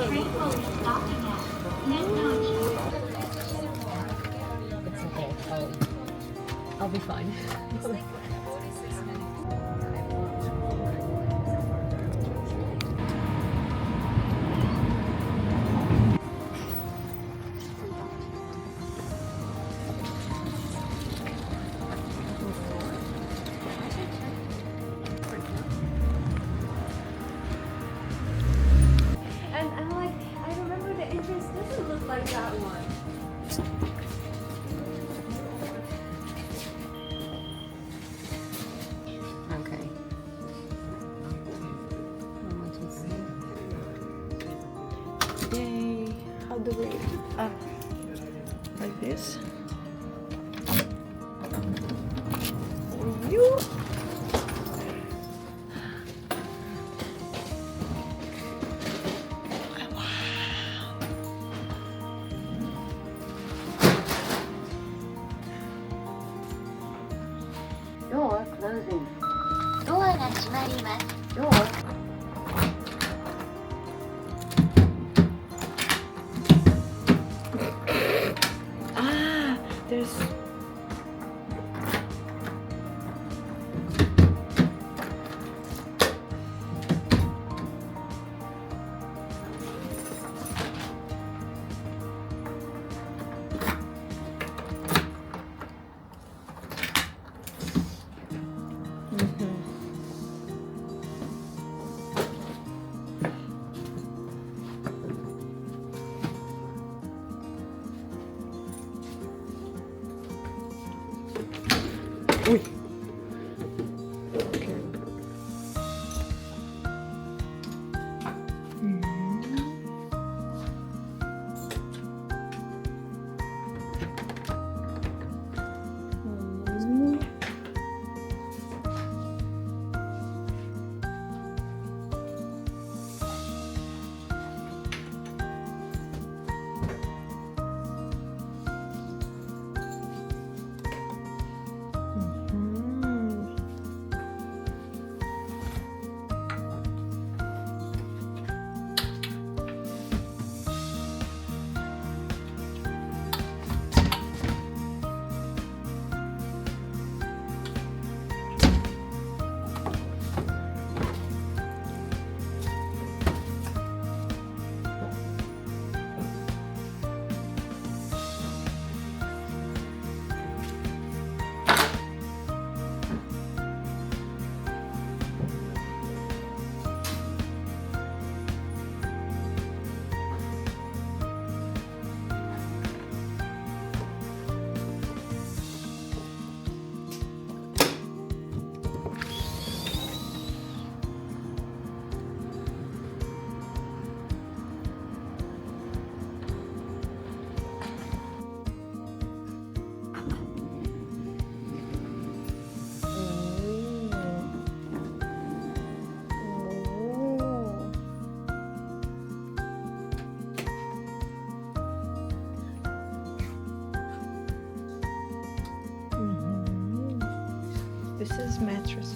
It's okay. I'll be fine. And I'm like, I remember the entrance doesn't look like that one. Okay. Yay! How do we like this? For you. Door closing. ドアが閉まります。Door. Ah, there's. Uy. Okay. This is mattresses.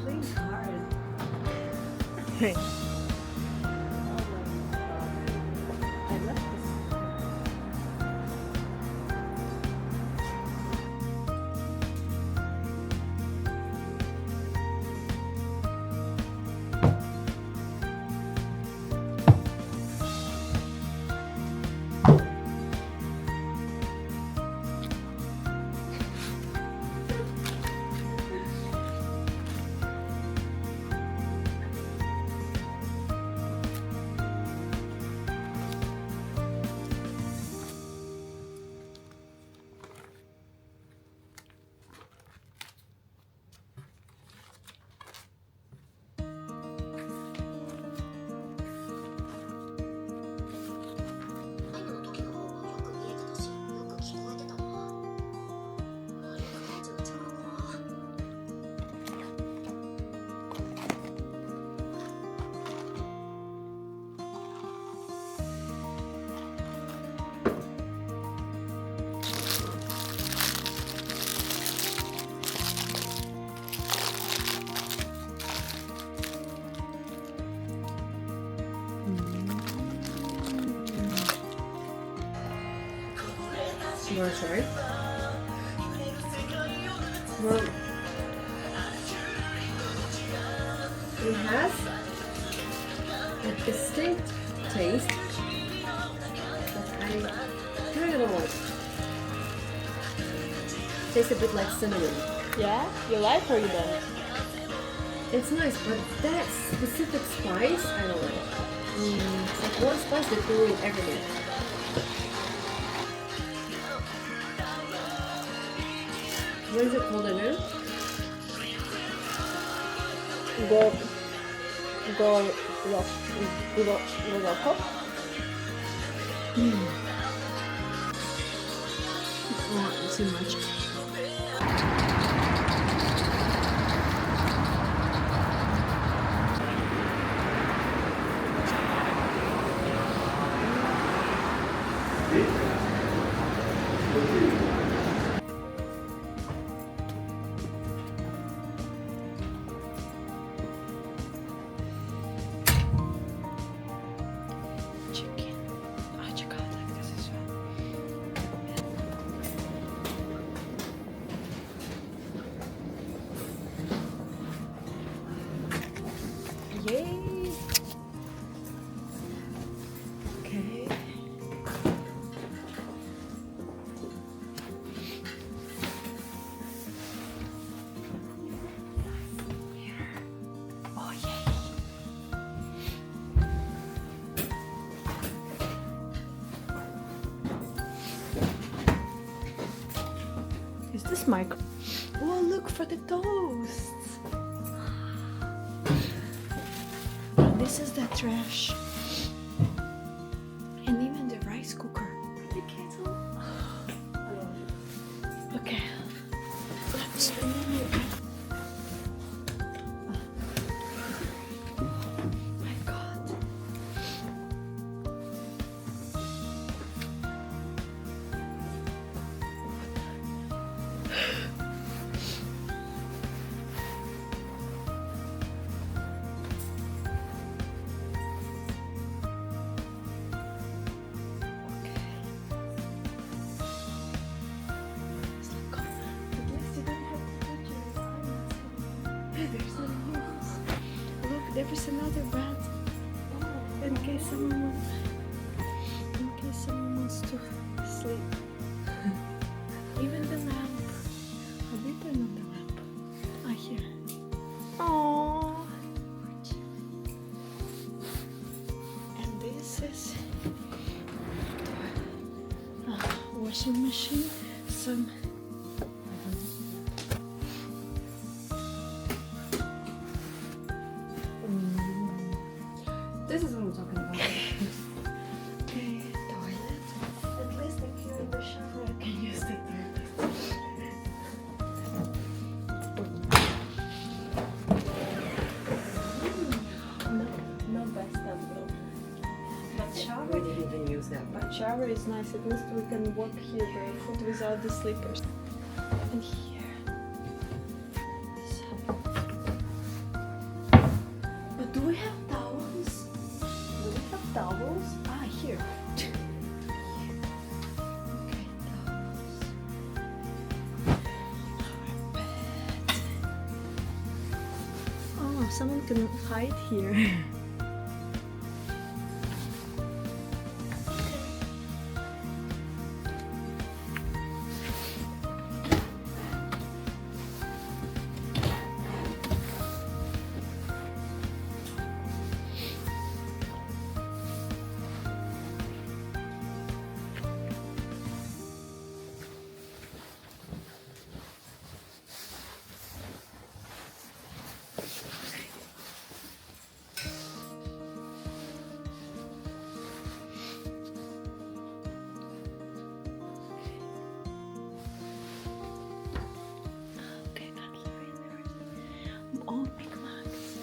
Please hard. Hey. I love this. wanna try? Well, it has a distinct taste that I kind of don't like. Tastes a bit like cinnamon. Yeah? You like or you don't? It's nice, but that specific spice, I don't like. It's like one spice they threw in everything. What is it called again? Goroko? Oh, too much. Chicken. Acı kaldı kızı şu an. Yay! Okay. Oh yay! Is this my... Oh, look for the toasts! And this is the trash. And even the rice cooker. The kettle. Okay. Let's do it. Oh my god. Look, there is another bed. In case someone wants to sleep. Even the lamp. How did I turn on the lamp? Ah, here. Aww. And this is washing machine. Some This is what I'm talking about. toilet. At least if you're in the shower, I can use the toilet. No bathtub though. But We shower, didn't even use that much. but shower is nice. At least we can walk here barefoot without the slippers. And here. So. But do we have towels? Do we have towels? Ah, here. Okay, towels. Our bed. Oh, someone can hide here. Okay, I'm sorry. Oh, big mugs.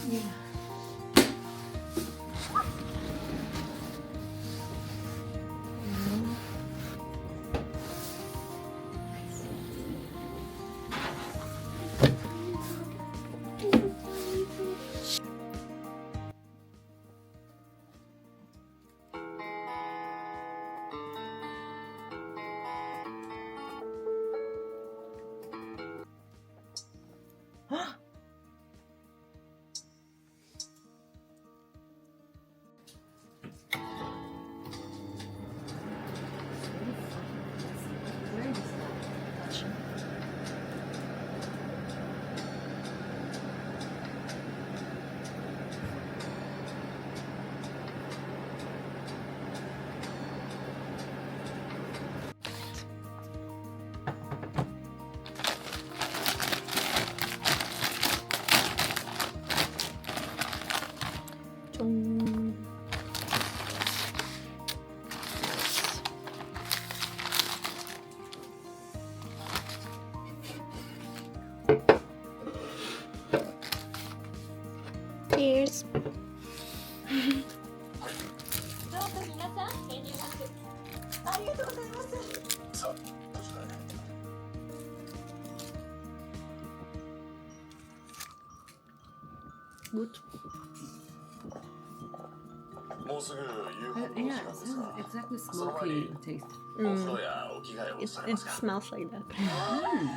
Yeah. Dong. Cheers. どうぞ皆さん、メニューありがとうございます。 Good. もうすぐ夕飯 Yeah, の it 時間です sounds が、 exactly その前 smoky に taste. お風呂やお着替えを It, されま it すか？ smells like that. Mm.